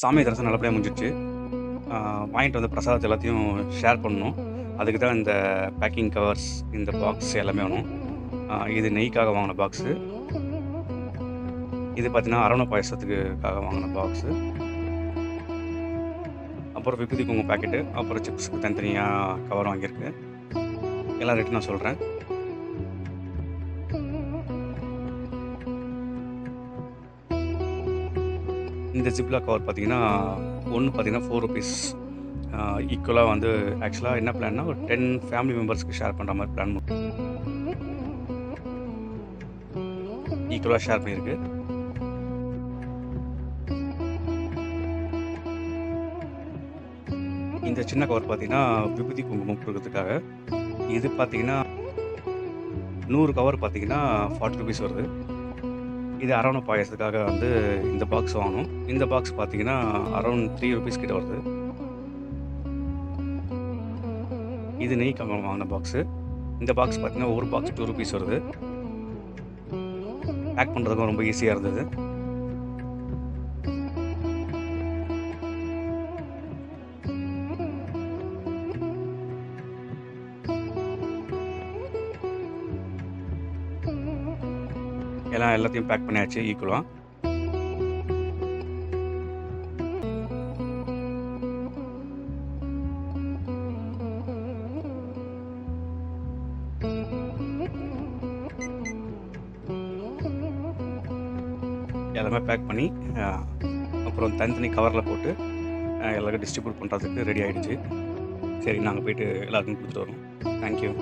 சாமி தரிசனம் நல்லபடியா முடிஞ்சிடுச்சு. வாங்கிட்டு வந்த பிரசாதத்த எல்லாத்தையும் ஷேர் பண்ணணும். அதுக்கு தான் இந்த பேக்கிங் கவர்ஸ், இந்த பாக்ஸ் எல்லாமே வேணும். இது நெய்க்காக வாங்குன பாக்ஸு. இது பார்த்தீங்கன்னா, அரவண பாயாசத்துக்காக வாங்குன பாக்ஸு. அப்புறம் விபூதி குங்குமம் பாக்கெட்டு, அப்புறம் சிப்ஸ்க்கு தனித்தனியா கவர் வாங்கியிருக்கு. எல்லா ரேட்டும் நான் சொல்றேன். இந்த ஜிப்லாக் கவர் பார்த்தீங்கன்னா, ஒண்ணு பார்த்தீங்கன்னா ₹4 ஈக்குவலா வந்து ஆக்சுவலா என்ன பிளான்னா, ஒரு 10 ஃபேமிலி மெம்பர்ஸ்க்கு ஷேர் பண்ற மாரி பிளான் ஈக்குவலா ஷேர் பண்ணியிருக்கு. இந்த சின்ன கவர் பார்த்தீங்கன்னா, விபூதி குங்குமம் குடுக்கறதுக்காக. இது பார்த்தீங்கன்னா, 100 கவர் பார்த்தீங்கன்னா ₹40 வருது. இது அரவண பாயாசத்துக்காக வந்து இந்த பாக்ஸ் வாங்குனோம். இந்த பாக்ஸ் பார்த்தீங்கன்னா, அரவுண்ட் ₹3 கிட்ட வருது. இது நெய்க்காக வாங்குன பாக்ஸு. இந்த பாக்ஸ் பார்த்தீங்கன்னா, ஒரு பாக்ஸ் ₹2 வருது. பேக் பண்றதுக்கும் ரொம்ப ஈஸியா இருந்தது. எல்லாத்தையும் பேக் பண்ணியாச்சு ஈக்குவலா. எல்லாமே பேக் பண்ணி, அப்புறம் தனித்தனி கவர்ல போட்டு, எல்லாருக்கும் டிஸ்ட்ரிபியூட் பண்றதுக்கு ரெடி ஆயிடுச்சு. சரி, நாங்க போயிட்டு எல்லாருக்கும் குடுத்துட்டு வரோம். Thank you.